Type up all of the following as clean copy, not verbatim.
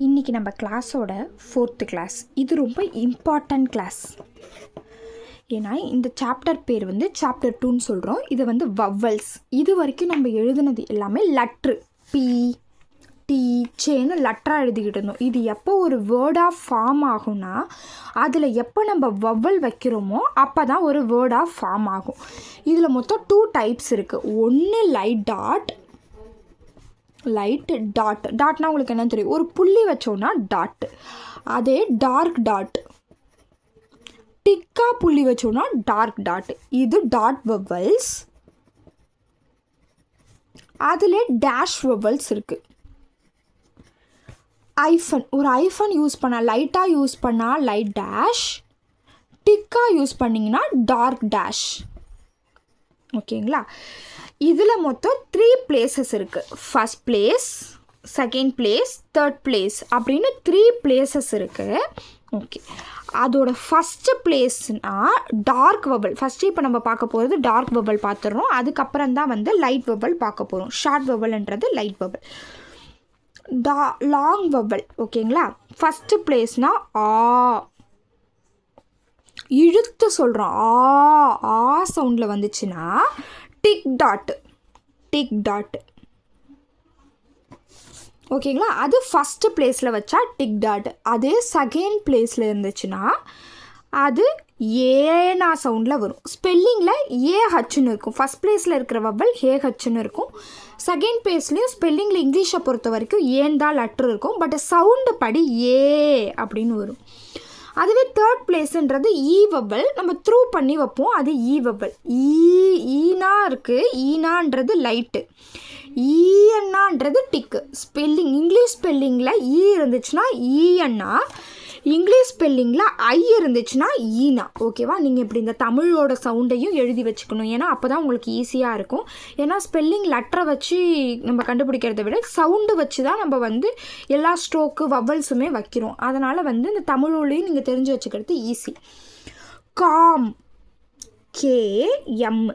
இன்றைக்கி நம்ம கிளாஸோட 4th கிளாஸ். இது ரொம்ப இம்பார்ட்டண்ட் கிளாஸ். ஏன்னா இந்த சாப்டர் பேர் வந்து சாப்டர் 2ன்னு சொல்கிறோம். இது வந்து வவ்வல்ஸ். இது வரைக்கும் நம்ம எழுதுனது எல்லாமே லட்ரு, பி டி சேன்னு லட்டராக எழுதிக்கிட்டு இருந்தோம். இது எப்போ ஒரு வேர்டாக ஃபார்ம் ஆகும்னா அதில் எப்போ நம்ம வவ்வல் வைக்கிறோமோ அப்போ தான் ஒரு வேர்டாக ஃபார்ம் ஆகும். இதில் மொத்தம் 2 டைப்ஸ் இருக்குது. ஒன்று லைட் டாட். டாட்னா உங்களுக்கு என்ன தெரியும், ஒரு புள்ளி வச்சோன்னா டாட். அதே டார்க் டாட், டிக்கா புள்ளி வச்சோன்னா டார்க் டாட். இது டாட் வவ்வல்ஸ். அதில் டேஷ் வவ்வல்ஸ் இருக்குது. ஐஃபன், ஒரு ஐஃபன் யூஸ் பண்ணால் லைட்டாக யூஸ் பண்ணால் லைட் டேஷ், டிக்காக யூஸ் பண்ணிங்கன்னா டார்க் டேஷ். ஓகேங்களா? இதில் மொத்தம் 3 பிளேசஸ் இருக்குது. First place, second place, third place அப்படின்னு 3 பிளேசஸ் இருக்குது. ஓகே, அதோட ஃபஸ்ட்டு பிளேஸ்னால் டார்க் வவ்வல். ஃபஸ்ட்டு இப்போ நம்ம பார்க்க போகிறது டார்க் வவ்வல் பார்த்துடுறோம். அதுக்கப்புறம் தான் வந்து லைட் வவ்வல் பார்க்க போகிறோம். ஷார்ட் வவ்வல்ன்றது லைட் வவ்வல். Long vowel. ஓகேங்களா? ஃபஸ்ட்டு பிளேஸ்னால் ஆ, இழுத்து சொல்கிறோம். ஆ சவுண்டில் வந்துச்சுன்னா டிக் டாட். ஓகேங்களா? அது ஃபஸ்ட்டு பிளேஸில் வச்சா டிக் டாட். அது செகண்ட் பிளேஸில் இருந்துச்சுன்னா அது ஏனா சவுண்டில் வரும். ஸ்பெல்லிங்கில் ஏஹெச்னு இருக்கும். ஃபஸ்ட் பிளேஸில் இருக்கிற வவ்வல் ஏஹெச்னு இருக்கும். செகண்ட் பிளேஸ்லேயும் ஸ்பெல்லிங்கில் இங்கிலீஷை பொறுத்த வரைக்கும் ஏன் தான் லெட்ரு இருக்கும். பட் சவுண்டு படி ஏ அப்படின்னு வரும். அதுவே தேர்ட் பிளேஸுன்றது ஈ வவ்வல். நம்ம த்ரூ பண்ணி வைப்போம். அது ஈ வவ்வல். ஈனா இருக்குது. ஈனான்றது லைட்டு. ஈஎன்னான்றது டிக்கு. ஸ்பெல்லிங் இங்கிலீஷ் ஸ்பெல்லிங்கில் ஈ இருந்துச்சுன்னா ஈஎன்னா, இங்கிலீஷ் ஸ்பெல்லிங்கில் ஐ இருந்துச்சுன்னா ஈனா. ஓகேவா? நீங்கள் இப்படி இந்த தமிழோட சவுண்டையும் எழுதி வச்சுக்கணும். ஏன்னா அப்போ தான் உங்களுக்கு ஈஸியாக இருக்கும். ஏன்னா ஸ்பெல்லிங் லெட்டரை வச்சு நம்ம கண்டுபிடிக்கிறத விட சவுண்டு வச்சு தான் நம்ம வந்து எல்லா ஸ்ட்ரோக்கு வவ்வல்ஸுமே வைக்கிறோம். அதனால் வந்து இந்த தமிழோலையும் நீங்கள் தெரிஞ்சு வச்சுக்கிறது ஈஸி. Com, KM.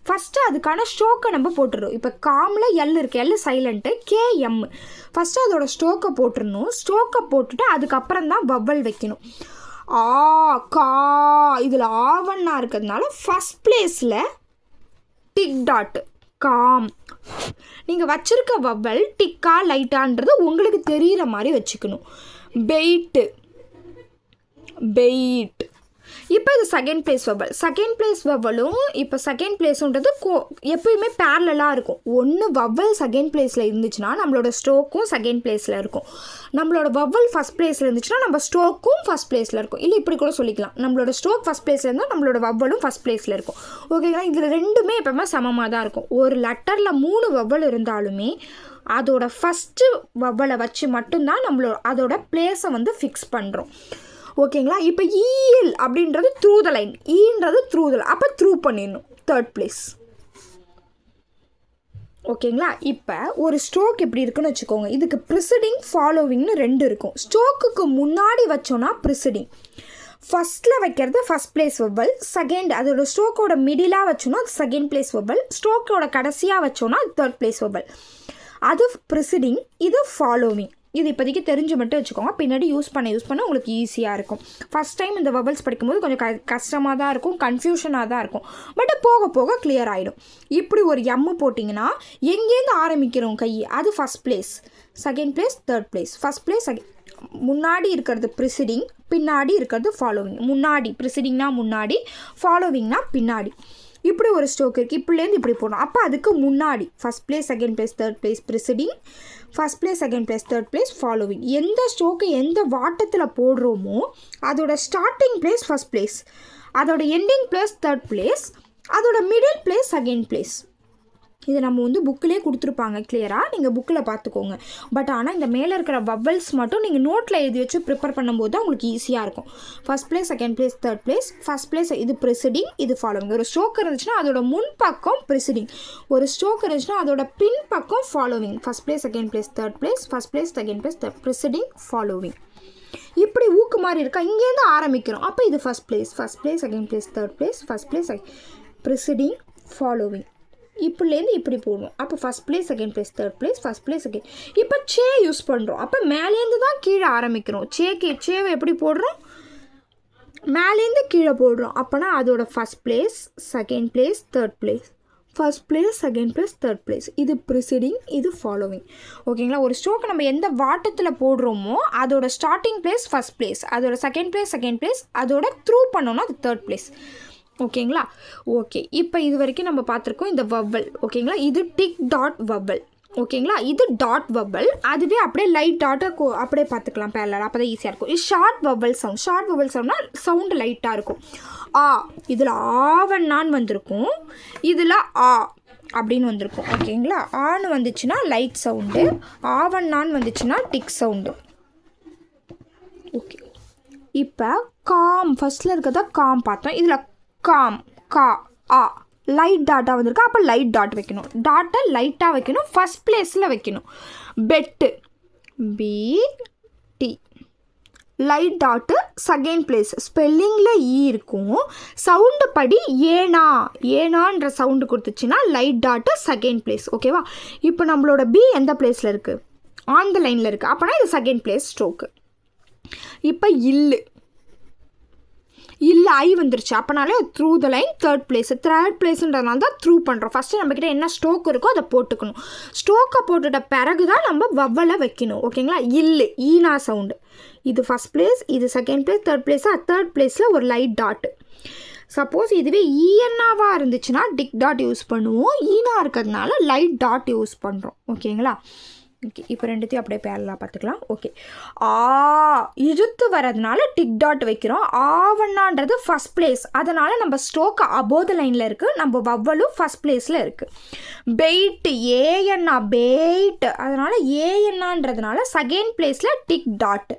ஃபஸ்ட்டு அதுக்கான ஸ்ட்ரோக்கை நம்ம போட்டுடுறோம். இப்போ காமில் எல் இருக்குது, எல் சைலண்ட்டு, கேஎம். ஃபஸ்ட்டு அதோட ஸ்ட்ரோக்கை போட்டுடணும். ஸ்ட்ரோக்கை போட்டுட்டு அதுக்கப்புறம் தான் வவ்வல் வைக்கணும். ஆ, கா, இதில் ஆவண்ணா இருக்கிறதுனால ஃபஸ்ட் பிளேஸில் டிக் டாட், காம். நீங்கள் வச்சுருக்க வவ்வல் டிக்கா லைட்டான்றது உங்களுக்கு தெரிகிற மாதிரி வச்சுக்கணும். Paid, paid. இப்போ இது second place vowel. Second place வவ்வலும் இப்போ செகண்ட் பிளேஸுன்றது எப்பயுமே பேரலாக இருக்கும். ஒன்று வவ்வல் செகண்ட் பிளேஸில் இருந்துச்சுன்னா நம்மளோட ஸ்ட்ரோக்கும் செகண்ட் பிளேஸில் இருக்கும். நம்மளோட வவ்வல் ஃபஸ்ட் பிளேஸில் இருந்துச்சுன்னா நம்ம ஸ்ட்ரோக்கும் ஃபஸ்ட் பிளேஸில் இருக்கும். இல்லை இப்படி கூட சொல்லிக்கலாம், நம்மளோட ஸ்ட்ரோக் ஃபஸ்ட் பிளேஸில் இருந்தால் நம்மளோட வவ்வலும் ஃபஸ்ட் பிளேஸில் இருக்கும். ஓகேங்களா? இதில் ரெண்டுமே எப்பவுமே சமமாக தான் இருக்கும். ஒரு லெட்டரில் 3 வவ்வல் இருந்தாலுமே அதோட ஃபஸ்ட்டு வவ்வலை வச்சு மட்டும்தான் அதோட பிளேஸை வந்து ஃபிக்ஸ் பண்ணுறோம். ஓகேங்களா? இப்போ ஈல் அப்படின்றது த்ரூ த லைன், ஈன்றது த்ரூ த லைன். அப்போ த்ரூ பண்ணிடணும். Third place. ஓகேங்களா? இப்போ ஒரு ஸ்ட்ரோக் இப்படி இருக்குன்னு வச்சுக்கோங்க. இதுக்கு ப்ரிசிடிங், ஃபாலோவிங்னு 2 இருக்கும். ஸ்ட்ரோக்குக்கு முன்னாடி வச்சோன்னா ப்ரிசிடிங், ஃபஸ்ட்டில் வைக்கிறது ஃபஸ்ட் பிளேஸ் வவ்வல். செகண்ட் அதோட ஸ்ட்ரோக்கோட மிடிலாக வச்சோன்னா அது செகண்ட் பிளேஸ் வவ்வல். ஸ்ட்ரோக்கோட கடைசியாக வச்சோன்னா அது தேர்ட் பிளேஸ் வவ்வல். அது ப்ரிசிடிங், இது ஃபாலோவிங். இது இப்போதைக்கு தெரிஞ்சு மட்டும் வச்சுக்கோங்க. பின்னாடி யூஸ் பண்ண உங்களுக்கு ஈஸியாக இருக்கும். ஃபஸ்ட் டைம் இந்த வவ்வல்ஸ் படிக்கும்போது கொஞ்சம் கஷ்டமாக தான் இருக்கும், கன்ஃபியூஷனாக தான் இருக்கும். பட் போக போக கிளியர் ஆகிடும். இப்படி ஒரு எம்மு போட்டிங்கன்னா எங்கேருந்து ஆரம்பிக்கிறோம் கை, அது first place, second place, third place. First place முன்னாடி இருக்கிறது ப்ரிசிடிங், பின்னாடி இருக்கிறது ஃபாலோவிங். முன்னாடி ப்ரிசிடிங்னா முன்னாடி, ஃபாலோவிங்னா பின்னாடி. இப்படி ஒரு ஸ்ட்ரோக் இருக்குது. இப்படிலேருந்து இப்படி போகணும். அப்போ அதுக்கு முன்னாடி first place, second place, third place preceding, first place, second place, third place following. எந்த ஸ்ட்ரோக்கு எந்த வாட்டத்தில் போடுறோமோ அதோட ஸ்டார்டிங் பிளேஸ் ஃபஸ்ட் பிளேஸ், அதோட எண்டிங் பிளேஸ் தேர்ட் பிளேஸ், அதோட மிடில் பிளேஸ் செகண்ட் பிளேஸ். இது நம்ம வந்து புக்கிலே கொடுத்துருப்பாங்க கிளியராக, நீங்கள் புக்கில் பார்த்துக்கோங்க. பட் ஆனால் இந்த மேலே இருக்கிற வவ்வல்ஸ் மட்டும் நீங்கள் நோட்டில் எழுதி வச்சு ப்ரிப்பேர் பண்ணும்போது தான் உங்களுக்கு ஈஸியாக இருக்கும். First place, second place, third place. First place இது ப்ரிசிடிங், இது ஃபாலோவிங். ஒரு ஸ்ட்ரோக் இருந்துச்சுன்னா அதோட முன் பக்கம் ப்ரிசிடிங், ஒரு ஸ்ட்ரோக் இருந்துச்சுன்னா அதோட பின் பக்கம் following. First place, second place, third place, first place, second place, preceding, following. இப்படி ஊக்கு மாதிரி இருக்கா, இங்கேருந்து ஆரம்பிக்கிறோம். அப்போ இது first place, second place, third place, first place, preceding, following. இப்படிலேருந்து இப்படி போடணும். அப்போ first place, second place, third place, first place, second. இப்போ சே யூஸ் பண்ணுறோம். அப்போ மேலேருந்து தான் கீழே ஆரம்பிக்கிறோம். சேவை எப்படி போடுறோம்? மேலேருந்து கீழே போடுறோம். அப்போனா அதோட first place, second place, third place, first place, second place, third place. இது ப்ரிசீடிங், இது ஃபாலோவிங். ஓகேங்களா? ஒரு ஸ்ட்ரோக் நம்ம எந்த வாட்டத்தில் போடுறோமோ அதோட ஸ்டார்டிங் பிளேஸ் ஃபர்ஸ்ட் பிளேஸ், அதோட செகண்ட் பிளேஸ், அதோட த்ரூ பண்ணோன்னா அது தேர்ட் பிளேஸ். ஓகேங்களா? ஓகே, இப்போ இது வரைக்கும் நம்ம பார்த்துருக்கோம் இந்த வவ்வல். ஓகேங்களா? இது டிக் டாட் வவ்வல். ஓகேங்களா? இது டாட் வவ்வல். அதுவே அப்படியே லைட் டாட்டை அப்படியே பார்த்துக்கலாம் பேரலர். அப்போ தான் ஈஸியாக இருக்கும். இது short vowel sound. Short vowel சவுண்ட்னா சவுண்டு லைட்டாக இருக்கும். ஆ, இதில் ஆவண்ணான்னு வந்திருக்கும், இதில் ஆ அப்படின்னு வந்திருக்கும். ஓகேங்களா? ஆன்னு வந்துச்சுன்னா லைட் சவுண்டு, ஆவண்ணான்னு வந்துச்சுன்னா டிக் சவுண்டு. ஓகே, இப்போ காம் ஃபஸ்ட்டில் இருக்கிறதா காம் பார்த்தோம். இதில் காம், கா, ஆ, லைட் டாட்டாக வந்திருக்கு. அப்போ லைட் டாட் வைக்கணும். டாட்டை லைட்டாக வைக்கணும், ஃபஸ்ட் பிளேஸில் வைக்கணும். Bet, BT, light dot second place. ஸ்பெல்லிங்கில் ஈ இருக்கும், சவுண்டு படி ஏனான்ற சவுண்டு கொடுத்துச்சுன்னா லைட் டாட்டு செகண்ட் பிளேஸ். ஓகேவா? இப்போ நம்மளோட பி எந்த பிளேஸில் இருக்குது? ஆன் த லைனில் இருக்குது. அப்போனா இது செகண்ட் பிளேஸ் ஸ்ட்ரோக்கு. இப்போ இல்லை ஐ வந்துருச்சு. அப்போனாலே through the line third place. Third பிளேஸுன்றதுனால தான் த்ரூ பண்ணுறோம். ஃபஸ்ட்டு நம்மக்கிட்ட என்ன ஸ்ட்ரோக் இருக்கோ அதை போட்டுக்கணும். ஸ்ட்ரோக்கை போட்டுட்ட பிறகு தான் நம்ம வவ்வலை வைக்கணும். ஓகேங்களா? இல்லை ஈனா சவுண்டு. இது ஃபஸ்ட் பிளேஸ், இது செகண்ட் பிளேஸ், தேர்ட் பிளேஸாக தேர்ட் பிளேஸில் ஒரு லைட் டாட்டு. சப்போஸ் இதுவே ஈஎன்னாவாக இருந்துச்சுன்னா டிக் டாட் யூஸ் பண்ணுவோம். ஈனா இருக்கிறதுனால லைட் டாட் யூஸ் பண்ணுறோம். ஓகேங்களா? ஓகே, இப்போ ரெண்டுத்தையும் அப்படியே பேரலாக பார்த்துக்கலாம். ஓகே, ஆ இழுத்து வரதுனால டிக் டாட் வைக்கிறோம். ஆவண்ணான்றது ஃபஸ்ட் பிளேஸ், அதனால் நம்ம ஸ்ட்ரோக் அபோவ் லைனில் இருக்குது, நம்ம வவ்வலும் ஃபஸ்ட் பிளேஸில் இருக்குது. பெயிட், ஏஎன்னா பெயிட், அதனால் ஏஎன்னான்றதுனால செகண்ட் பிளேஸில் டிக் டாட்டு.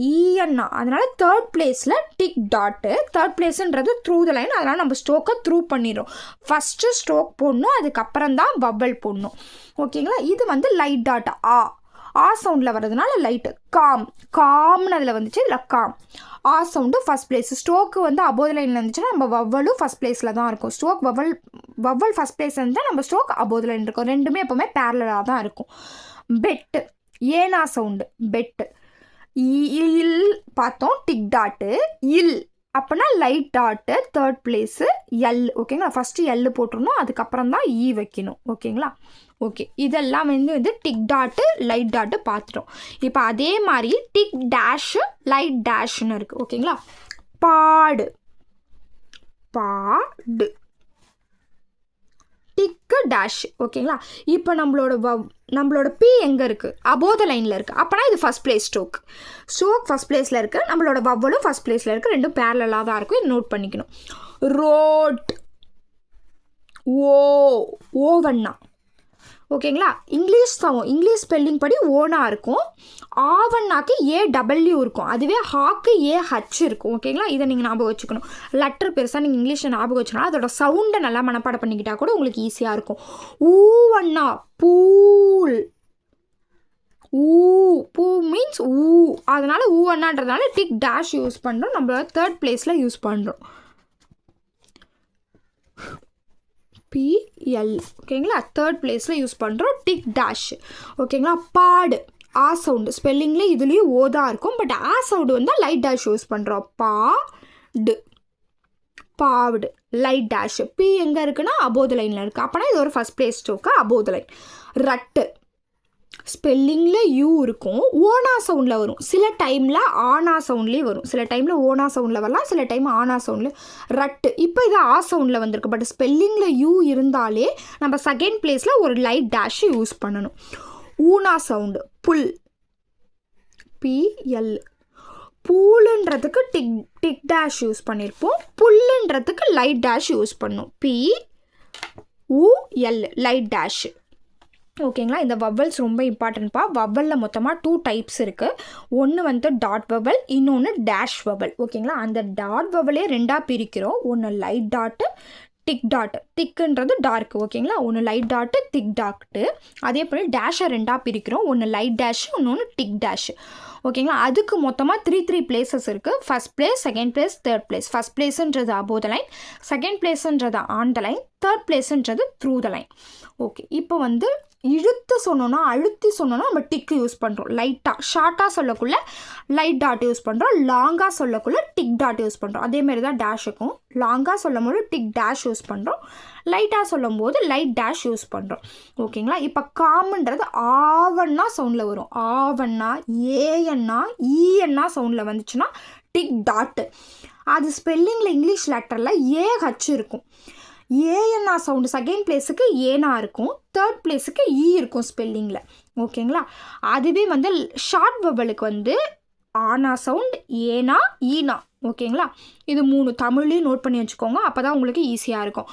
ஈஎன்னா, அதனால் தேர்ட் பிளேஸில் டிக் டாட்டு. தேர்ட் பிளேஸுன்றது த்ரூ த லைன், அதனால் நம்ம ஸ்ட்ரோக்கை த்ரூ பண்ணிடுறோம். ஃபஸ்ட்டு ஸ்ட்ரோக் போடணும், அதுக்கப்புறம் தான் வவ்வல் போடணும். ஓகேங்களா? இது வந்து லைட் டாட். ஆ சவுண்டில் வர்றதுனால லைட்டு. காம்னு அதில் வந்துச்சு, இதில் காம். ஆ சவுண்டு ஃபஸ்ட் பிளேஸ். ஸ்ட்ரோக்கு வந்து அபோவ் லைனில் இருந்துச்சுன்னா நம்ம வவ்வலும் ஃபஸ்ட் பிளேஸில் தான் இருக்கும். ஸ்ட்ரோக் வவ்வல் ஃபஸ்ட் பிளேஸ் இருந்தால் நம்ம ஸ்ட்ரோக் அபோவ் லைன் இருக்கும். ரெண்டுமே எப்போவுமே பேரலாக தான் இருக்கும். பெட்டு, ஏனா சவுண்டு, பெட்டு. இல் பார்த்தோம், டிக் டாட்டு. இல் அப்போனா light dot, third place. L. ஓகேங்களா? ஃபஸ்ட்டு எல் போட்டுருணும், அதுக்கப்புறம் தான் ஈ வைக்கணும். ஓகேங்களா? ஓகே, இதெல்லாம் வந்து டிக் டாட்டு, லைட் டாட்டு பார்த்துட்டோம். இப்போ அதே மாதிரி டிக் டேஷு, லைட் டேஷ்னு இருக்குது. ஓகேங்களா? பாடு, டிக்கு டேஷ். ஓகேங்களா? இப்போ நம்மளோட பி எங்கே இருக்குது? அபோவ் த லைனில் இருக்குது. அப்போனா இது ஃபஸ்ட் பிளேஸ் ஸ்ட்ரோக் ஃபஸ்ட் பிளேஸில் இருக்குது. நம்மளோட வவ்வலும் ஃபஸ்ட் பிளேஸில் இருக்குது. ரெண்டும் பேரலாக தான் இருக்கும். இது நோட் பண்ணிக்கணும். ரோட், ஓவண்ணா. ஓகேங்களா? இங்கிலீஷ் ஸ்பெல்லிங் படி ஓனா இருக்கும். ஆவண்ணாக்கு AW இருக்கும். அதுவே ஹாக்கு AH இருக்கும். ஓகேங்களா? இதை நீங்கள் ஞாபகம் வச்சுக்கணும். லெட்டர் பெருசாக நீங்கள் இங்கிலீஷில் ஞாபகம் வச்சுக்கணும். அதோட சவுண்டை நல்லா மனப்பாடம் பண்ணிக்கிட்டால் கூட உங்களுக்கு ஈஸியாக இருக்கும். ஊவண்ணா, பூல். பூ மீன்ஸ் ஊ, அதனால் ஊவண்ணான்றதுனால டிக் டேஷ் யூஸ் பண்ணுறோம். நம்மளோட தேர்ட் பிளேஸில் யூஸ் பண்ணுறோம். PL. ஓகேங்களா? தேர்ட் பிளேஸில் யூஸ் பண்ணுறோம் டிக் டேஷ். ஓகேங்களா? பாடு, ஆ சவுண்டு. ஸ்பெல்லிங்கில் இதுலேயும் ஓதான் இருக்கும், பட் ஆ சவுண்டு வந்தால் லைட் டேஷ் யூஸ் பண்ணுறோம். பாவுடு, லைட் டேஷ். பி எங்கே இருக்குன்னா அபோவ் லைனில் இருக்குது. அப்போனா இது ஒரு first place stroke, above line. Rut, ஸ்பெல்லிங்கில் யூ இருக்கும், ஓனா சவுண்டில் வரும். சில டைமில் ஆனா சவுண்ட்லேயே வரும். சில டைமில் ஓனா சவுண்டில் வரலாம், சில டைம் ஆனா சவுண்டில். ரட்டு, இப்போ இது ஆ சவுண்டில் வந்திருக்கு, பட் ஸ்பெல்லிங்கில் யூ இருந்தாலே நம்ம செகண்ட் பிளேஸில் ஒரு லைட் டேஷ் யூஸ் பண்ணணும். ஊனா சவுண்டு, புல், PL. பூலுன்றதுக்கு டிக் டேஷ் யூஸ் பண்ணியிருப்போம். புல்லுன்றதுக்கு லைட் டேஷ் யூஸ் பண்ணோம். PUL, light dash. ஓகேங்களா? இந்த வவ்வல்ஸ் ரொம்ப இம்பார்ட்டன்ட்ப்பா. வவ்வலில் மொத்தமாக 2 டைப்ஸ் இருக்குது. ஒன்று வந்து டாட் வவ்வல், இன்னொன்று டேஷ் வவ்வல். ஓகேங்களா? அந்த டாட் வவ்வலே ரெண்டாக பிரிக்கிறோம். ஒன்று லைட் டாட்டு, டிக் டாட், திக்குன்றது டார்க் ஓகேங்களா, ஒன்று லைட் டாட்டு திக் டாட்டு. அதே போல் டேஷை ரெண்டாக பிரிக்கிறோம், ஒன்று லைட் டேஷ் இன்னொன்று டிக் டேஷ் ஓகேங்களா. அதுக்கு மொத்தமாக 3 பிளேசஸ் இருக்குது. First place, second place, third place. First பிளேஸுன்றது அபோவ் த லைன், செகண்ட் பிளேஸுன்றது ஆன் த லைன், தேர்ட் பிளேஸுன்றது த்ரூ த லைன். ஓகே, இப்போ வந்து இழுத்து சொன்னோன்னா அழுத்தி சொன்னோன்னா நம்ம டிக்கு யூஸ் பண்ணுறோம். லைட்டாக ஷார்ட்டாக சொல்லக்குள்ள லைட் டாட் யூஸ் பண்ணுறோம், லாங்காக சொல்லக்குள்ள டிக் டாட் யூஸ் பண்ணுறோம். அதேமாரி தான் டேஷுக்கும் லாங்காக சொல்லும் போது டிக் டேஷ் யூஸ் பண்ணுறோம், லைட்டாக சொல்லும் போது லைட் டேஷ் யூஸ் பண்ணுறோம் ஓகேங்களா. இப்போ காமன்றது ஆவண்ணா சவுண்டில் வரும், ஆவண்ணா ஏஎன்னா ஈஎன்னா சவுண்டில் வந்துச்சுன்னா டிக் டாட்டு. அது ஸ்பெல்லிங்கில் இங்கிலீஷ் லெட்டரில் ஏஹச் இருக்கும். ஏஎன்னா சவுண்டு செகண்ட் பிளேஸுக்கு ஏனா இருக்கும், தேர்ட் பிளேஸுக்கு ஈ இருக்கும் ஸ்பெல்லிங்கில் ஓகேங்களா. அதுவே வந்து ஷார்ட் வவலுக்கு வந்து ஆனா சவுண்ட், ஏனா ஈனா ஓகேங்களா. இது 3 தமிழ்லையும் நோட் பண்ணி வச்சுக்கோங்க, அப்போ தான் உங்களுக்கு ஈஸியாக இருக்கும்.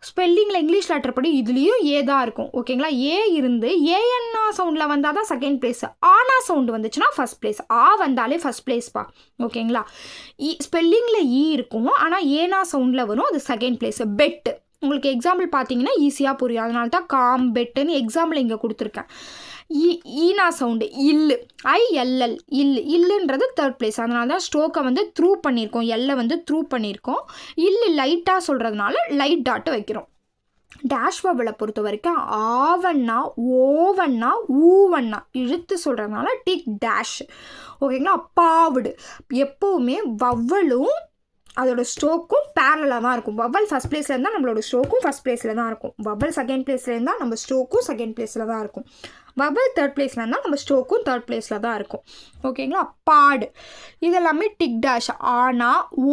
ஸ்பெல்லிங்கில் இங்கிலீஷ் லெட்டர் படி இதுலேயும் ஏ தான் இருக்கும் ஓகேங்களா. ஏ இருந்து ஏஎன்னா சவுண்டில் வந்தால் தான் செகண்ட் பிளேஸ், ஆனா சவுண்டு வந்துச்சுன்னா ஃபஸ்ட் பிளேஸ், ஆ வந்தாலே ஃபஸ்ட் பிளேஸ்ப்பா ஓகேங்களா. ஸ்பெல்லிங்கில் ஈ இருக்கும், ஆனால் ஏனா சவுண்டில் வரும், அது செகண்ட் பிளேஸ். பெட்டு உங்களுக்கு எக்ஸாம்பிள் பார்த்தீங்கன்னா ஈஸியாக புரியும், அதனால தான் காம் பெட்டுன்னு எக்ஸாம்பிள் இங்கே கொடுத்துருக்கேன். ஈனா சவுண்டு இல்லு, ஐஎல்எல் இல்லுன்றது தேர்ட் பிளேஸ், அதனால தான் ஸ்ட்ரோக்கை வந்து த்ரூ பண்ணியிருக்கோம், எல்லை வந்து த்ரூ பண்ணியிருக்கோம். இல்லு லைட்டாக சொல்கிறதுனால லைட் டாட்டு வைக்கிறோம். டேஷ் வவலை பொறுத்த வரைக்கும் ஆவண்ணா ஓவண்ணா ஊவண்ணா இழுத்து சொல்கிறதுனால டிக் டேஷ் ஓகேங்களா. பாவுடு எப்போவுமே வவ்வலும் அதோட ஸ்ட்ரோக்கும் பேரலாக தான் இருக்கும். வவல் ஃபஸ்ட் பிளேஸில் இருந்தால் நம்மளோட ஸ்ட்ரோக்கும் ஃபஸ்ட் பிளேஸில் தான் இருக்கும், வவல் செகண்ட் பிளேஸில் இருந்தால் நம்ம ஸ்ட்ரோக்கும் செகண்ட் பிளேஸில் தான் இருக்கும், வவல் தேர்ட் பிளேஸில் இருந்தால் நம்ம ஸ்ட்ரோக்கும் தேர்ட் பிளேஸில் தான் இருக்கும் ஓகேங்களா. பாடு இதெல்லாமே டிக் டேஷ். ஆனா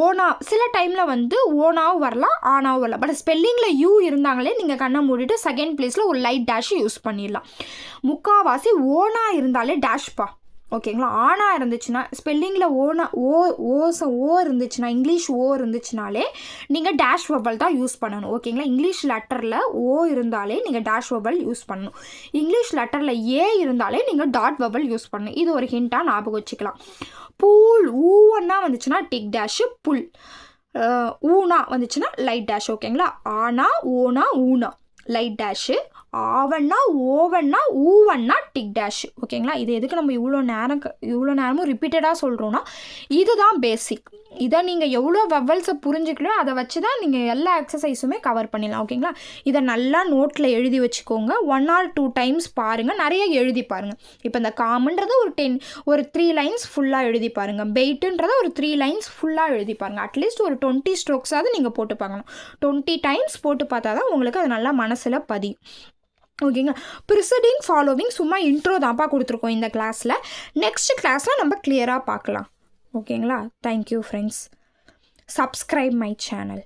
ஓனா சில டைமில் வந்து ஓனாவும் வரலாம் ஆனாவும் வரலாம், பட் ஸ்பெல்லிங்கில் யூ இருந்தாங்களே நீங்கள் கண்ணை மூடிட்டு செகண்ட் பிளேஸில் ஒரு லைட் டேஷ் யூஸ் பண்ணிடலாம். முக்கால்வாசி ஓனா இருந்தாலே டேஷ்ப்பா ஓகேங்களா. ஆனா இருந்துச்சுன்னா ஸ்பெல்லிங்கில் ஓனா ஓ இருந்துச்சுன்னா இங்கிலீஷ் ஓ இருந்துச்சுனாலே நீங்கள் டேஷ் வவல் தான் யூஸ் பண்ணணும் ஓகேங்களா. இங்கிலீஷ் லெட்டரில் ஓ இருந்தாலே நீங்கள் டேஷ் வவல் யூஸ் பண்ணணும், இங்கிலீஷ் லெட்டரில் ஏ இருந்தாலே நீங்கள் டாட் வவல் யூஸ் பண்ணணும். இது ஒரு ஹிண்ட்டாக ஞாபகம் வச்சுக்கலாம். பூல் ஊவன்னா வந்துச்சுன்னா டிக் டேஷு, புல் ஊனா வந்துச்சுன்னா லைட் டேஷ் ஓகேங்களா. ஆனா ஓனா ஊனா லைட் டேஷு, ஆவண்ணா ஓவண்ணா ஊவண்ணா டிக் டேஷ் ஓகேங்களா. இது எதுக்கு நம்ம இவ்வளோ நேரமும் ரிப்பீட்டடாக சொல்கிறோன்னா இதுதான் பேசிக். இதை நீங்கள் எவ்வளோ வவல்ஸை புரிஞ்சுக்கலையோ அதை வச்சு தான் நீங்கள் எல்லா எக்ஸசைஸுமே கவர் பண்ணிடலாம் ஓகேங்களா. இதை நல்லா நோட்டில் எழுதி வச்சுக்கோங்க, 1 or 2 டைம்ஸ் பாருங்கள், நிறைய எழுதி பாருங்கள். இப்போ இந்த காமன்றதை ஒரு 3 லைன்ஸ் ஃபுல்லாக எழுதி பாருங்கள், பெயிட்டுன்றதை ஒரு 3 லைன்ஸ் ஃபுல்லாக எழுதி பாருங்கள். அட்லீஸ்ட் ஒரு 20 ஸ்ட்ரோக்ஸாவது நீங்கள் போட்டு பார்க்கணும். 20 டைம்ஸ் போட்டு பார்த்தா தான் உங்களுக்கு அது நல்லா மனசில் பதியும் ஓகேங்களா. ப்ரிசைடிங் ஃபாலோவிங் சும்மா இன்ட்ரோ தான்ப்பா கொடுத்துருக்கோம் இந்த கிளாஸில். நெக்ஸ்ட் கிளாஸில் நம்ம கிளியராக பார்க்கலாம் ஓகேங்களா. Thank you friends. Subscribe my channel.